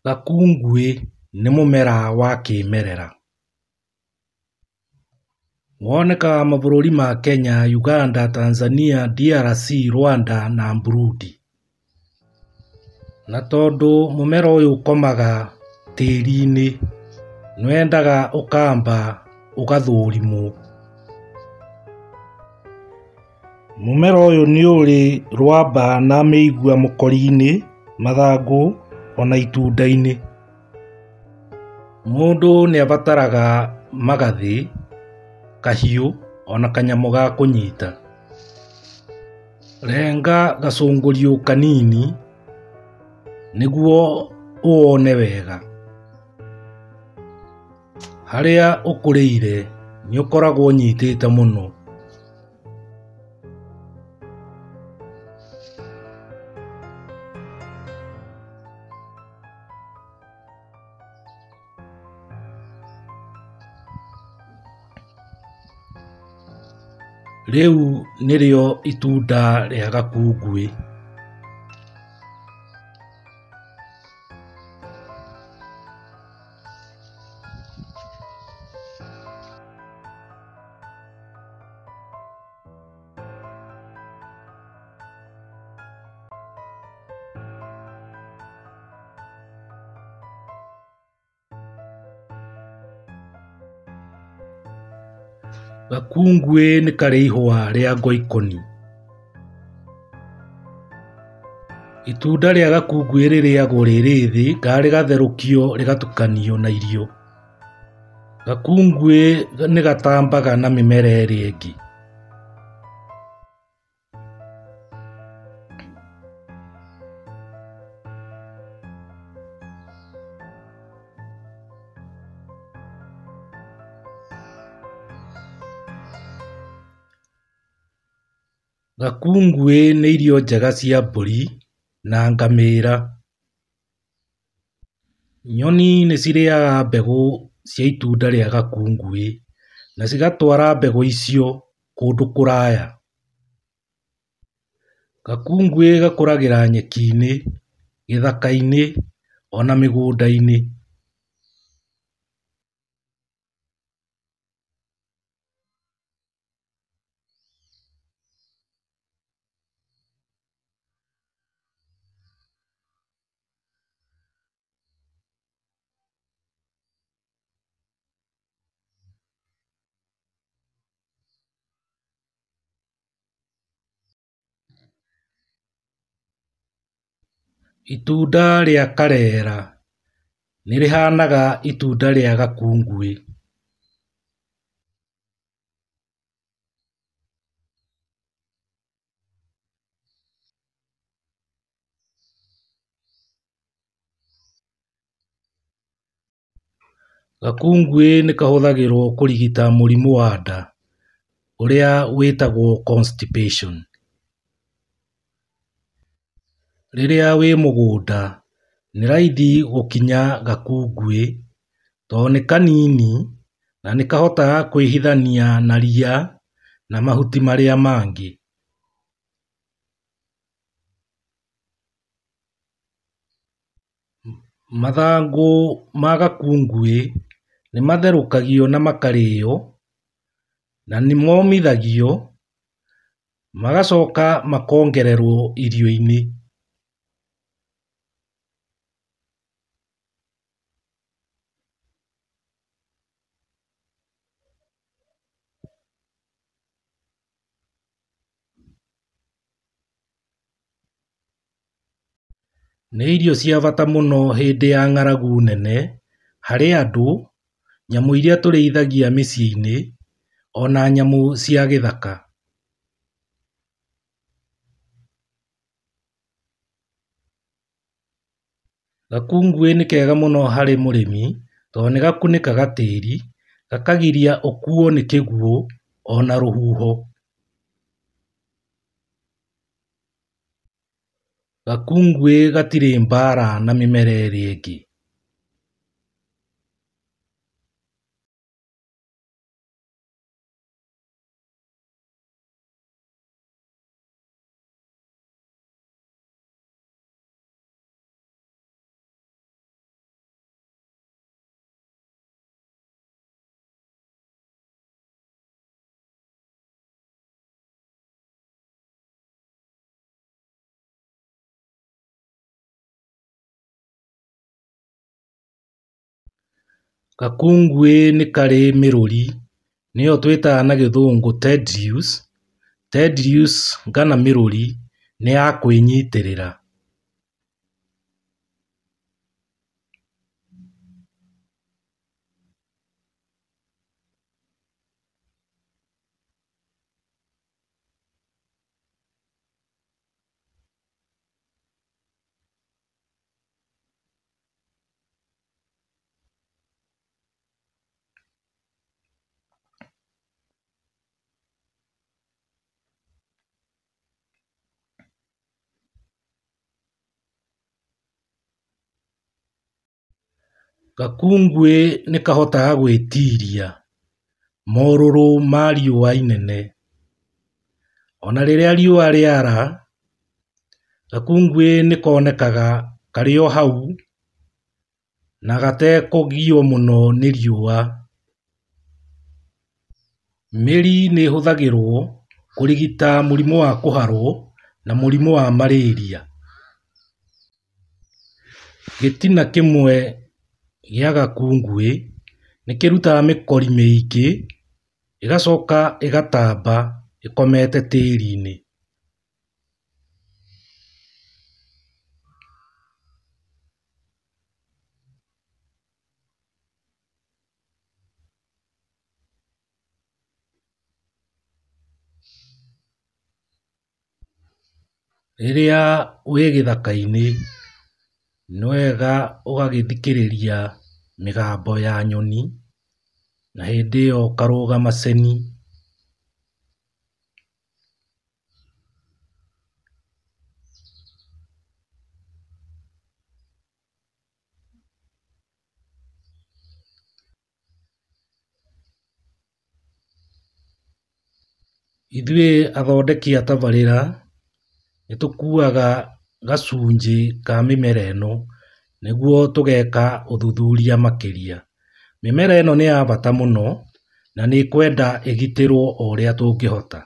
Gakungui nĩ mũmera wa kĩmerera. Wonekaga mabũrũri ma Kenya, Uganda, Tanzania, DRC, Rwanda na Burundi. Na tondũ mũmera ũyũ ũkomaga tĩri-inĩ, nĩwendaga ũkamba ũgathũrimwo. Mũmera ũyũ nĩ ũrĩ rwamba na mĩigua mũkori-inĩ, mathangũ ona itunda-inĩ. Mũndũ nĩabataraga magathĩ, kahiũ ona kanyamũ ga kũnyita. Renga gacũngũrio kanini nĩguo ũwone wega. Harĩa ũkũrĩire nĩũkoragwo ũnyitĩte mũno. Rĩu nĩrĩo itunda rĩa gakungui. Gakungui nĩ karĩ ihũa rĩa ngoikoni. Itunda rĩa gakungui rĩrĩagwo rĩ rĩthĩ kana rĩgatherũkio rĩgatukanio na irio. Gakungui nĩgatambaga na mĩmera ĩrĩa ĩngĩ. Gakungui nĩ irio njega cia mbũri na ngamĩra. Nyoni nĩcirĩaga mbegũ cia itunda rĩa gakungui na cigatwara mbegũ icio kũndũ kũraya. Gakungui gakũragĩra nyeki-inĩ, gĩthaka-inĩ ona mĩgũnda-inĩ. Itunda rĩa karera nĩrĩhanaga itunda rĩa gakungui. Gakungui nĩkahũthagĩrwo kũrigita mũrimũ wa nda ũrĩa wĩtagwo constipation. Rĩrĩa wĩ mũgũnda nĩ raithi gũkinya gakungui tondũ nĩ kanini na nĩkahotaga kwĩhithania na ria na mahuti marĩa mangĩ. Mathangũ ma gakungui nĩmatherũkagio na makarĩo na nĩmomithagio magacoka makongererwo irio-inĩ. Nĩ irio cia bata mũno hĩndĩ ya ng'aragu nene harĩ andũ, nyamũ iria tũrĩithagia mĩciĩ-inĩ ona nyamũ cia gĩthaka. Gakungui nĩ kega mũno harĩ mũrĩmi tondũ nĩgakunĩkaga tĩri, gakagiria ũkuo nĩ kĩguũ ona rũhuho. Gakungui gatirĩ mbara na mĩmera ĩrĩa ĩngĩ. Gakungwĩ nĩ karĩ mĩrũri nĩyo twĩtaga na gĩthũngũ tedious. Tedious kana mĩrũri nĩ ya kwĩnyitĩrĩra. Gakungwĩ nĩ kahotaga gwĩtiria morũrũ ma riũa inene. Ona rĩrĩa riũa rĩara, gakungwĩ nĩ konekaga karĩ o hau na gatekũgio mũno nĩ riũa. Mĩri nĩ ĩhũthagĩrwo kũrigita mũrimũ wa kũharwo na mũrimũ wa malaria. Gĩtina kĩmwe gĩa gakungwĩ nĩ kĩrutaga mĩkori mĩingĩ ĩgacoka ĩgatamba ĩkomete tĩri-inĩ. Rĩrĩa wĩ gĩthaka-inĩ nĩ wega ũgagĩthikĩrĩria mĩgambo ya nyoni na hĩndĩ ĩyo ũkarũgama ceni. Ithuĩ athondeki a tabarĩra nĩ tũkuaga gacunjĩ ka mĩmera ĩno nĩguo tũgeka ũthuthuria makĩria. Mĩmera ĩno nĩ ya bata mũno na nĩ kwenda ĩgitĩrwo o ũrĩa tũngĩhota.